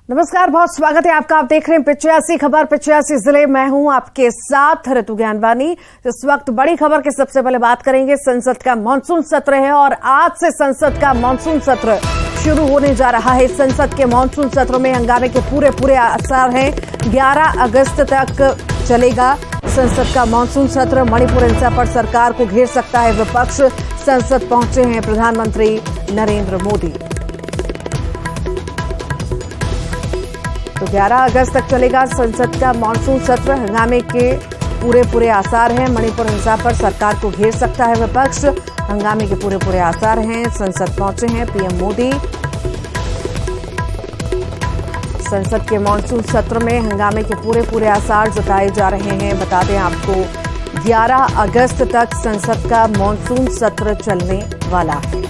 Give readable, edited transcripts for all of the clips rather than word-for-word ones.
नमस्कार, बहुत स्वागत है आपका। आप देख रहे हैं 85 खबर 85 जिले। मैं हूं आपके साथ ऋतु ज्ञानवानी। इस वक्त बड़ी खबर की सबसे पहले बात करेंगे। संसद का मानसून सत्र है और आज से संसद का मानसून सत्र शुरू होने जा रहा है। संसद के मानसून सत्र में हंगामे के पूरे आसार हैं। 11 अगस्त तक चलेगा संसद का मानसून सत्र। मणिपुर हिंसा पर सरकार को घेर सकता है विपक्ष। संसद पहुंचे हैं प्रधानमंत्री नरेंद्र मोदी। तो 11 अगस्त तक चलेगा संसद का मानसून सत्र। हंगामे के पूरे आसार हैं। मणिपुर हिंसा पर सरकार को घेर सकता है विपक्ष। हंगामे के पूरे आसार हैं। संसद पहुंचे हैं पीएम मोदी। संसद के मानसून सत्र में हंगामे के पूरे आसार जताए जा रहे हैं। बता दें आपको 11 अगस्त तक संसद का मानसून सत्र चलने वाला है।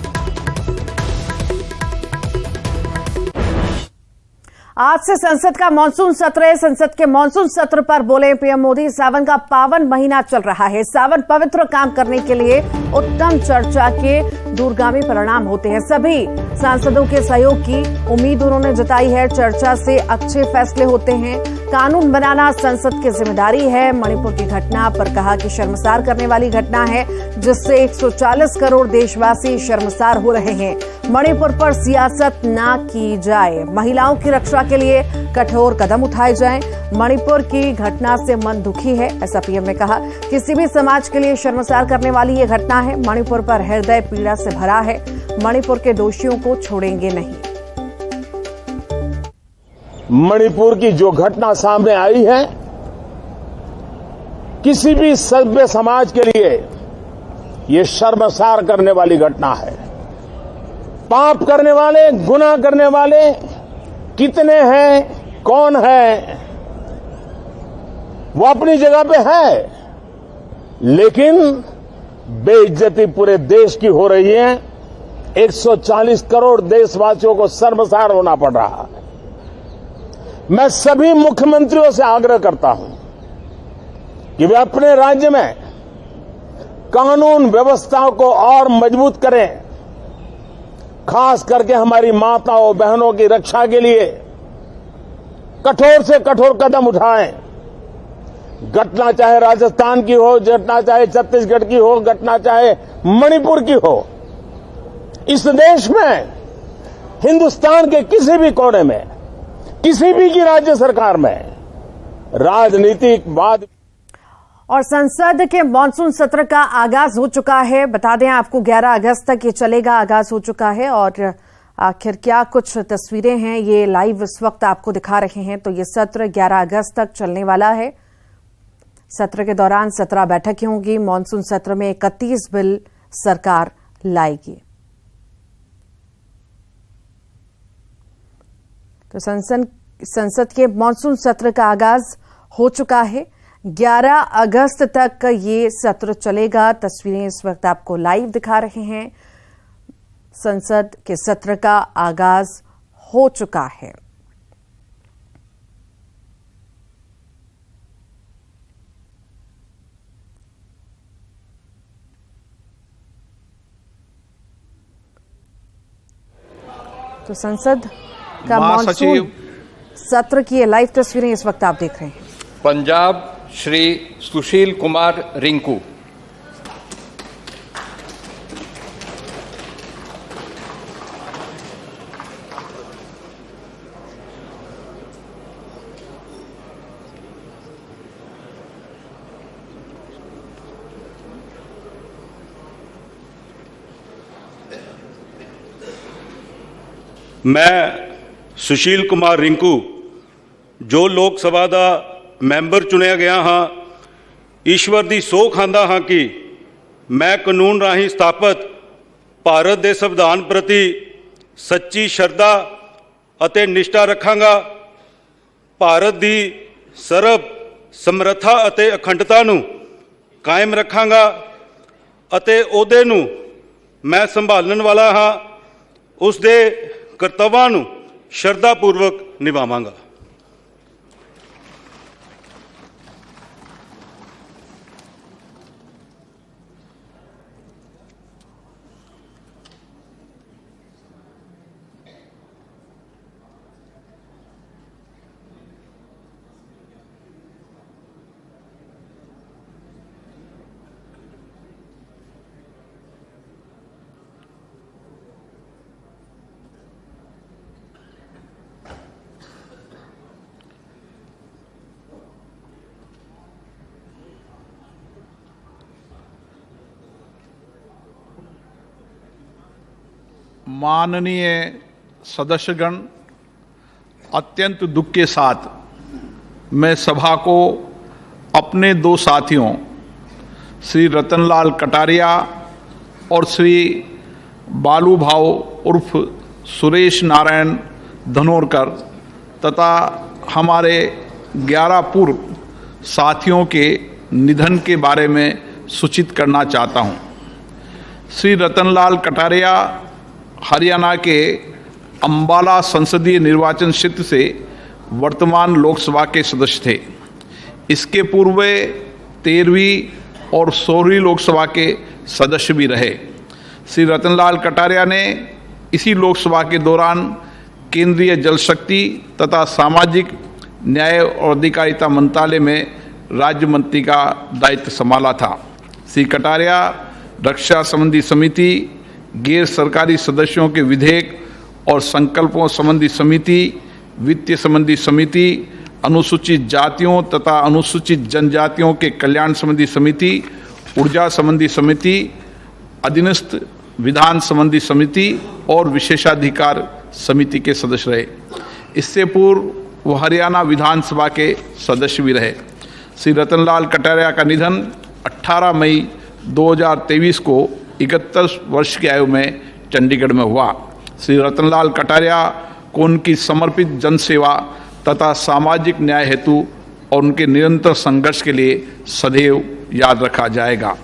आज से संसद का मानसून सत्र है। संसद के मानसून सत्र पर बोले पीएम मोदी। सावन का पावन महीना चल रहा है। सावन पवित्र काम करने के लिए उत्तम चर्चा के दूरगामी परिणाम होते हैं। सभी सांसदों के सहयोग की उम्मीद उन्होंने जताई है। चर्चा से अच्छे फैसले होते हैं। कानून बनाना संसद की जिम्मेदारी है। मणिपुर की घटना पर कहा कि शर्मसार करने वाली घटना है, जिससे 140 करोड़ देशवासी शर्मसार हो रहे हैं। मणिपुर पर सियासत ना की जाए। महिलाओं की रक्षा के लिए कठोर कदम उठाए जाएं। मणिपुर की घटना से मन दुखी है, ऐसा पीएम ने कहा। किसी भी समाज के लिए शर्मसार करने वाली ये घटना है। मणिपुर पर हृदय पीड़ा से भरा है। मणिपुर के दोषियों को छोड़ेंगे नहीं। मणिपुर की जो घटना सामने आई है, किसी भी सभ्य समाज के लिए ये शर्मसार करने वाली घटना है। पाप करने वाले, गुनाह करने वाले कितने हैं, कौन है, वो अपनी जगह पे है, लेकिन बेइज्जती पूरे देश की हो रही है। 140 करोड़ देशवासियों को शर्मसार होना पड़ रहा है। मैं सभी मुख्यमंत्रियों से आग्रह करता हूं कि वे अपने राज्य में कानून व्यवस्था को और मजबूत करें। खास करके हमारी माताओं बहनों की रक्षा के लिए कठोर से कठोर कदम उठाएं। घटना चाहे राजस्थान की हो, घटना चाहे छत्तीसगढ़ की हो, घटना चाहे मणिपुर की हो, इस देश में, हिंदुस्तान के किसी भी कोने में, किसी भी की राज्य सरकार में राजनीतिक वाद। और संसद के मानसून सत्र का आगाज हो चुका है। बता दें आपको 11 अगस्त तक ये चलेगा। आगाज हो चुका है और आखिर क्या कुछ तस्वीरें हैं ये लाइव इस वक्त आपको दिखा रहे हैं। तो ये सत्र 11 अगस्त तक चलने वाला है। सत्र के दौरान 17 बैठकें होंगी। मानसून सत्र में 31 बिल सरकार लाएगी। तो संसद के मानसून सत्र का आगाज हो चुका है। 11 अगस्त तक ये सत्र चलेगा। तस्वीरें इस वक्त आपको लाइव दिखा रहे हैं। संसद के सत्र का आगाज हो चुका है। तो संसद का मानसून सत्र की लाइव तस्वीरें इस वक्त आप देख रहे हैं। पंजाब श्री सुशील कुमार रिंकू। मैं सुशील कुमार रिंकू जो लोक सभा का मैंबर चुनिया गया हाँ, ईश्वर की सौह खांदा हाँ कि मैं कानून राही स्थापित भारत के संविधान प्रति सच्ची श्रद्धा अते निष्ठा रखांगा। भारत की सर्व समर्था अते अखंडता नूं कायम रखांगा अते ओहदे नूं मैं संभालण वाला हाँ, उसदे कर्तव्यां नूं श्रद्धापूर्वक निभावांगा। माननीय सदस्यगण, अत्यंत दुख के साथ मैं सभा को अपने दो साथियों श्री रतनलाल कटारिया और श्री बालू भाव उर्फ सुरेश नारायण धनोरकर तथा हमारे 11 पूर्व साथियों के निधन के बारे में सूचित करना चाहता हूं। श्री रतनलाल कटारिया हरियाणा के अंबाला संसदीय निर्वाचन क्षेत्र से वर्तमान लोकसभा के सदस्य थे। इसके पूर्व 13वीं और 16वीं लोकसभा के सदस्य भी रहे। श्री रतनलाल कटारिया ने इसी लोकसभा के दौरान केंद्रीय जल शक्ति तथा सामाजिक न्याय और अधिकारिता मंत्रालय में राज्य मंत्री का दायित्व संभाला था। श्री कटारिया रक्षा संबंधी समिति, गैर सरकारी सदस्यों के विधेयक और संकल्पों संबंधी समिति, वित्तीय संबंधी समिति, अनुसूचित जातियों तथा अनुसूचित जनजातियों के कल्याण संबंधी समिति, ऊर्जा संबंधी समिति, अधीनस्थ विधान संबंधी समिति और विशेषाधिकार समिति के सदस्य रहे। इससे पूर्व वह हरियाणा विधानसभा के सदस्य भी रहे। श्री रतनलाल कटारिया का निधन 18 मई 2023 को 71 वर्ष की आयु में चंडीगढ़ में हुआ। श्री रतनलाल कटारिया को उनकी समर्पित जनसेवा तथा सामाजिक न्याय हेतु और उनके निरंतर संघर्ष के लिए सदैव याद रखा जाएगा।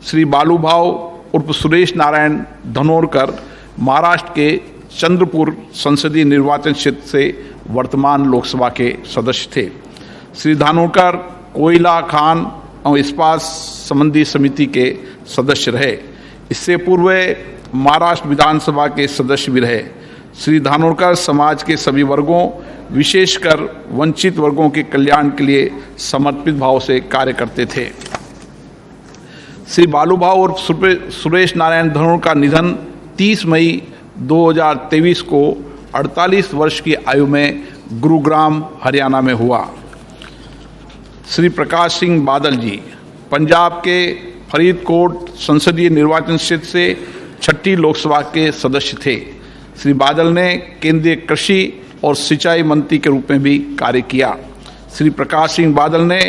श्री बालू भाव उर्फ सुरेश नारायण धनोरकर महाराष्ट्र के चंद्रपुर संसदीय निर्वाचन क्षेत्र से वर्तमान लोकसभा के सदस्य थे। श्री धानोरकर कोयला खान और इस्पात संबंधी समिति के सदस्य रहे। इससे पूर्व महाराष्ट्र विधानसभा के सदस्य भी रहे। श्री धानोरकर समाज के सभी वर्गों, विशेषकर वंचित वर्गों के कल्याण के लिए समर्पित भाव से कार्य करते थे। श्री बालू भाव और सुरेश नारायण धनोरकर का निधन 30 मई 2023 को 48 वर्ष की आयु में गुरुग्राम हरियाणा में हुआ। श्री प्रकाश सिंह बादल जी पंजाब के फरीदकोट संसदीय निर्वाचन क्षेत्र से 6ठी लोकसभा के सदस्य थे। श्री बादल ने केंद्रीय कृषि और सिंचाई मंत्री के रूप में भी कार्य किया। श्री प्रकाश सिंह बादल ने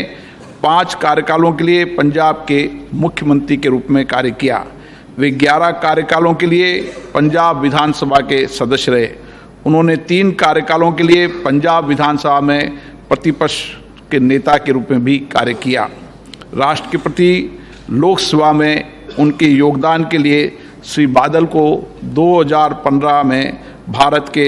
5 कार्यकालों के लिए पंजाब के मुख्यमंत्री के रूप में कार्य किया। वे 11 कार्यकालों के लिए पंजाब विधानसभा के सदस्य रहे। उन्होंने 3 कार्यकालों के लिए पंजाब विधानसभा में प्रतिपक्ष के नेता के रूप में भी कार्य किया। राष्ट्र के प्रति लोकसभा में उनके योगदान के लिए श्री बादल को 2015 में भारत के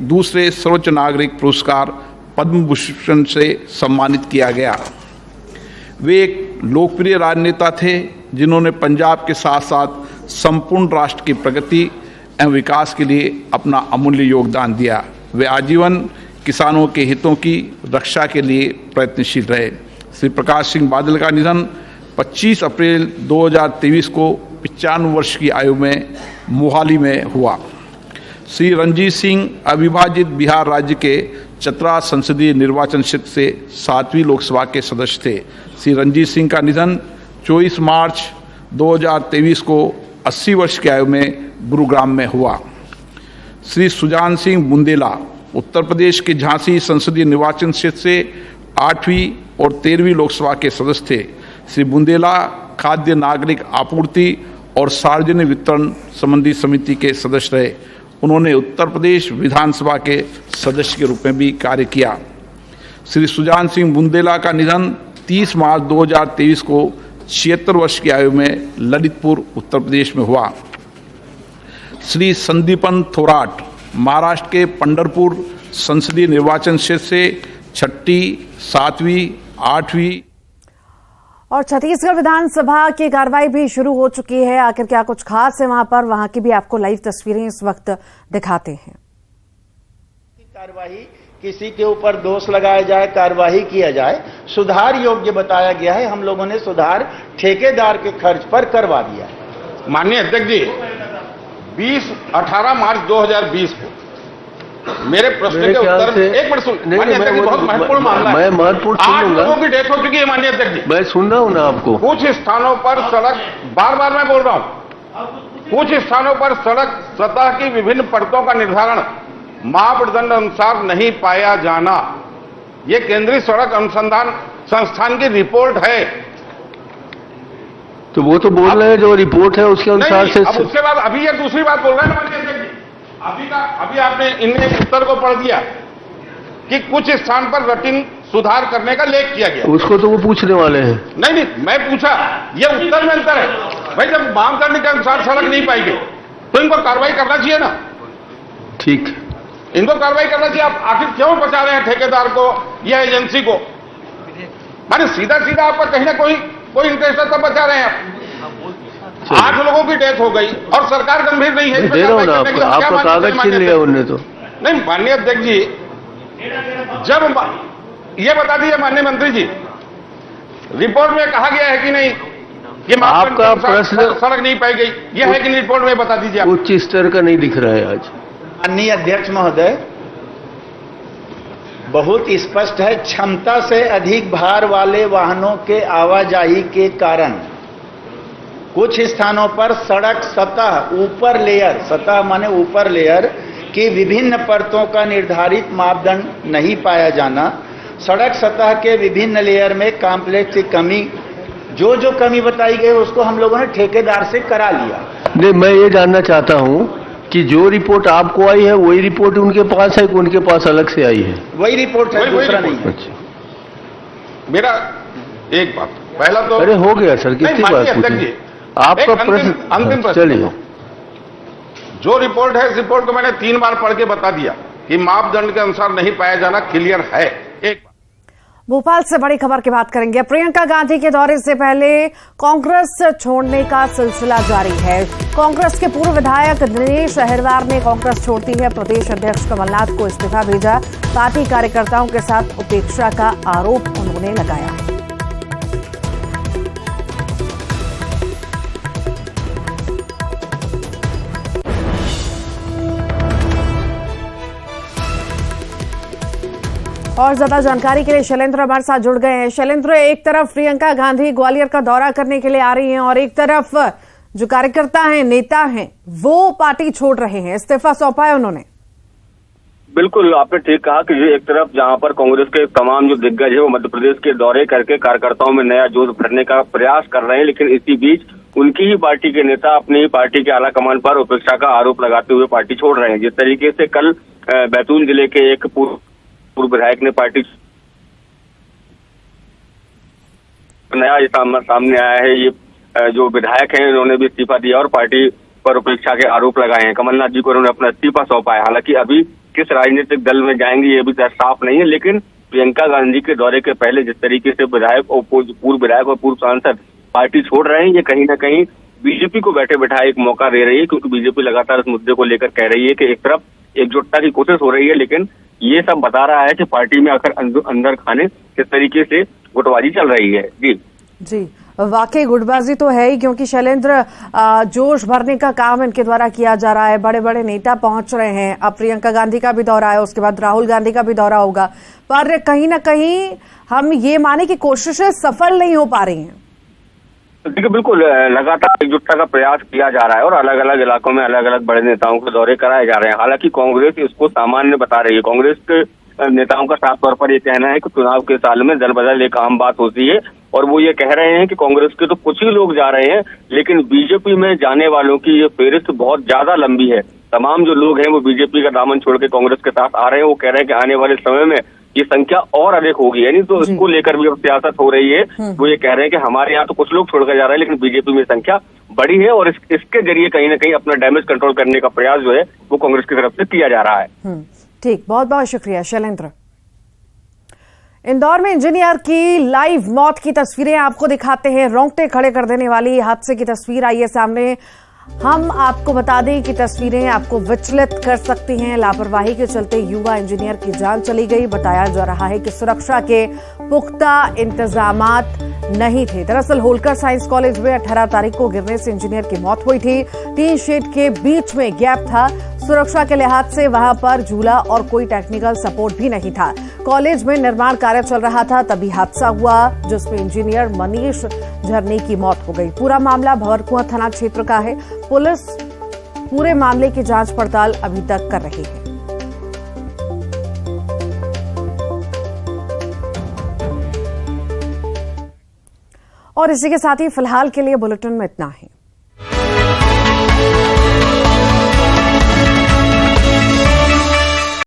दूसरे सर्वोच्च नागरिक पुरस्कार पद्म भूषण से सम्मानित किया गया। वे एक लोकप्रिय राजनेता थे जिन्होंने पंजाब के साथ साथ संपूर्ण राष्ट्र की प्रगति एवं विकास के लिए अपना अमूल्य योगदान दिया। वे आजीवन किसानों के हितों की रक्षा के लिए प्रयत्नशील रहे। श्री प्रकाश सिंह बादल का निधन 25 अप्रैल 2023 को 95 वर्ष की आयु में मोहाली में हुआ। श्री रणजीत सिंह अविभाजित बिहार राज्य के चतरा संसदीय निर्वाचन क्षेत्र से 7वीं लोकसभा के सदस्य थे। श्री रणजीत सिंह का निधन 24 मार्च 2023 को 80 वर्ष की आयु में गुरुग्राम में हुआ। श्री सुजान सिंह बुंदेला उत्तर प्रदेश के झांसी संसदीय निर्वाचन क्षेत्र से 8वीं और 13वीं लोकसभा के सदस्य थे। श्री बुंदेला खाद्य नागरिक आपूर्ति और सार्वजनिक वितरण संबंधी समिति के सदस्य रहे। उन्होंने उत्तर प्रदेश विधानसभा के सदस्य के रूप में भी कार्य किया। श्री सुजान सिंह बुंदेला का निधन 30 मार्च 2023 को 76 वर्ष की आयु में ललितपुर उत्तर प्रदेश में हुआ। श्री संदीपन थोराट महाराष्ट्र के पंढरपुर संसदीय निर्वाचन क्षेत्र से 6ठी, 7वीं, 8वीं और छत्तीसगढ़ विधानसभा की कार्रवाई भी शुरू हो चुकी है। आखिर क्या कुछ खास है वहां की भी आपको लाइव तस्वीरें इस वक्त दिखाते हैं। कार्यवाही किसी के ऊपर दोष लगाया जाए, कार्यवाही किया जाए, सुधार योग्य बताया गया है। हम लोगों ने सुधार ठेकेदार के खर्च पर करवा दिया है। माननीय अध्यक्ष जी, 18 मार्च 2020 को मेरे प्रश्न के उत्तर में एक मिनट सुन, माननीय अध्यक्ष जी, बहुत महत्वपूर्ण मामला है। मैं महत्वपूर्ण 8 लोगों की डेथ हो चुकी है माननीय अध्यक्ष जी। मैं सुन रहा हूँ ना आपको। कुछ स्थानों पर सड़क, बार बार मैं बोल रहा हूँ, कुछ स्थानों पर सड़क सतह की विभिन्न परतों का निर्धारण मापदंड अनुसार नहीं पाया जाना, ये केंद्रीय सड़क अनुसंधान संस्थान की रिपोर्ट है। तो वो तो बोल रहे हैं जो रिपोर्ट है उसके अनुसार से। अब उसके बाद अभी ये दूसरी बात बोल रहे हैं माननीय अध्यक्ष जी, अभी आपने इनने उत्तर को पढ़ दिया कि कुछ स्थान पर रूटीन सुधार करने का लेख किया गया। उसको तो वो पूछने वाले हैं। नहीं, मैं पूछा, ये उत्तर में अंतर है भाई। जब मापदंड के अनुसार सड़क नहीं पाई गई तो इनको कार्रवाई करना चाहिए ना। ठीक, इनको कार्रवाई करना चाहिए। आप आखिर क्यों बचा रहे हैं ठेकेदार को या एजेंसी को? माने सीधा सीधा आपका कहीं ना कोई इंटरेस्ट है तब बचा रहे हैं आप। 8 लोगों की डेथ हो गई और सरकार गंभीर नहीं है। दे रहा हूं ना आपका कागज छीन लिया उनने तो। नहीं माननीय अध्यक्ष जी, जब ये बता दीजिए माननीय मंत्री जी, रिपोर्ट में कहा गया है कि नहीं कि आपका प्रश्न सड़क नहीं पाई गई, ये है कि नहीं रिपोर्ट में बता दीजिए। उच्च स्तर का नहीं दिख रहा है आज। माननीय अध्यक्ष महोदय, बहुत स्पष्ट है, क्षमता से अधिक भार वाले वाहनों के आवाजाही के कारण कुछ स्थानों पर सड़क सतह ऊपर लेयर, सतह माने ऊपर लेयर की विभिन्न परतों का निर्धारित मापदंड नहीं पाया जाना, सड़क सतह के विभिन्न लेयर में कॉम्प्लेक्स की कमी, जो कमी बताई गई उसको हम लोगों ने ठेकेदार से करा लिया। नहीं, मैं ये जानना चाहता हूं कि जो रिपोर्ट आपको आई है वही रिपोर्ट उनके पास है कि उनके पास अलग से आई है? वही रिपोर्ट है, दूसरा नहीं है। अच्छा, मेरा एक बात पहला तो अरे हो गया सर, कितनी बात पूछी आपका प्रश्न। अंतिम प्रश्न, चलिए, जो रिपोर्ट है इस रिपोर्ट को मैंने 3 बार पढ़ के बता दिया कि मापदंड के अनुसार नहीं पाया जाना क्लियर है। एक भोपाल से बड़ी खबर की बात करेंगे। प्रियंका गांधी के दौरे से पहले कांग्रेस छोड़ने का सिलसिला जारी है। कांग्रेस के पूर्व विधायक दिनेश अहिरवार ने कांग्रेस छोड़ती है प्रदेश अध्यक्ष कमलनाथ को इस्तीफा भेजा। पार्टी कार्यकर्ताओं के साथ उपेक्षा का आरोप उन्होंने लगाया। और ज्यादा जानकारी के लिए शैलेंद्र हमारे साथ जुड़ गए हैं। शैलेंद्र, एक तरफ प्रियंका गांधी ग्वालियर का दौरा करने के लिए आ रही हैं और एक तरफ जो कार्यकर्ता हैं, नेता हैं, वो पार्टी छोड़ रहे हैं, इस्तीफा सौंपा है उन्होंने। बिल्कुल, आपने ठीक कहा कि एक तरफ जहां पर कांग्रेस के तमाम जो दिग्गज है वो मध्य प्रदेश के दौरे करके कार्यकर्ताओं में नया जोश भरने का प्रयास कर रहे हैं, लेकिन इसी बीच उनकी ही पार्टी के नेता अपनी ही पार्टी के आला कमान पर उपेक्षा का आरोप लगाते हुए पार्टी छोड़ रहे हैं। जिस तरीके से कल बैतूल जिले के एक पूर्व विधायक ने पार्टी नया सामने आया है, ये जो विधायक हैं उन्होंने भी इस्तीफा दिया और पार्टी पर उपेक्षा के आरोप लगाए हैं। कमलनाथ जी को उन्होंने अपना इस्तीफा सौंपा है। हालांकि अभी किस राजनीतिक दल में जाएंगे ये भी साफ नहीं है, लेकिन प्रियंका गांधी के दौरे के पहले जिस तरीके से विधायक और पूर्व विधायक और पूर्व सांसद पार्टी छोड़ रहे हैं, ये कहीं ना कहीं बीजेपी को बैठे बैठाए एक मौका दे रही है, क्योंकि बीजेपी लगातार इस मुद्दे को लेकर कह रही है कि एक तरफ एकजुटता की कोशिश हो रही है, लेकिन ये सब बता रहा है कि पार्टी में आकर अंदर खाने किस तरीके से गुटबाजी चल रही है। जी, वाकई गुटबाजी तो है ही, क्योंकि शैलेंद्र जोश भरने का काम इनके द्वारा किया जा रहा है। बड़े बड़े नेता पहुंच रहे हैं। अब प्रियंका गांधी का भी दौरा है, उसके बाद राहुल गांधी का भी दौरा होगा, पर कहीं ना कहीं हम ये माने की कोशिशें सफल नहीं हो पा रही हैं। देखिए, बिल्कुल लगातार एकजुटता का प्रयास किया जा रहा है और अलग अलग इलाकों में अलग अलग बड़े नेताओं के दौरे कराए जा रहे हैं। हालांकि कांग्रेस इसको सामान्य बता रही है। कांग्रेस के नेताओं का साफ तौर पर ये कहना है कि चुनाव के साल में दल बदल एक आम बात होती है, और वो ये कह रहे हैं कि कांग्रेस के तो कुछ ही लोग जा रहे हैं, लेकिन बीजेपी में जाने वालों की ये फेहरिस्त बहुत ज्यादा लंबी है। तमाम जो लोग हैं वो बीजेपी का दामन छोड़ के कांग्रेस के साथ आ रहे हैं। वो कह रहे हैं कि आने वाले समय में ये संख्या और अधिक होगी, यानी तो इसको लेकर भी अब सियासत हो रही है। वो ये कह रहे हैं कि हमारे यहाँ तो कुछ लोग छोड़कर जा रहे हैं, लेकिन बीजेपी में संख्या बड़ी है, और इसके जरिए कहीं ना कहीं अपना डैमेज कंट्रोल करने का प्रयास जो है वो कांग्रेस की तरफ से किया जा रहा है। ठीक, बहुत बहुत शुक्रिया शैलेंद्र। इंदौर में इंजीनियर की लाइव मौत की तस्वीरें आपको दिखाते हैं। रोंगटे खड़े कर देने वाली हादसे की तस्वीर आई है सामने। हम आपको बता दें कि तस्वीरें आपको विचलित कर सकती हैं। लापरवाही के चलते युवा इंजीनियर की जान चली गई। बताया जा रहा है कि सुरक्षा के पुख्ता इंतजामात नहीं थे। दरअसल होलकर साइंस कॉलेज में 18 तारीख को गिरने से इंजीनियर की मौत हुई थी। 3 शेड के बीच में गैप था। सुरक्षा के लिहाज से वहां पर झूला और कोई टेक्निकल सपोर्ट भी नहीं था। कॉलेज में निर्माण कार्य चल रहा था, तभी हादसा हुआ जिसमें इंजीनियर मनीष झरने की मौत हो गई। पूरा मामला भंवरकुआं थाना क्षेत्र का है। पुलिस पूरे मामले की जांच पड़ताल अभी तक कर रही है। और इसी के साथ ही फिलहाल के लिए बुलेटिन में इतना ही।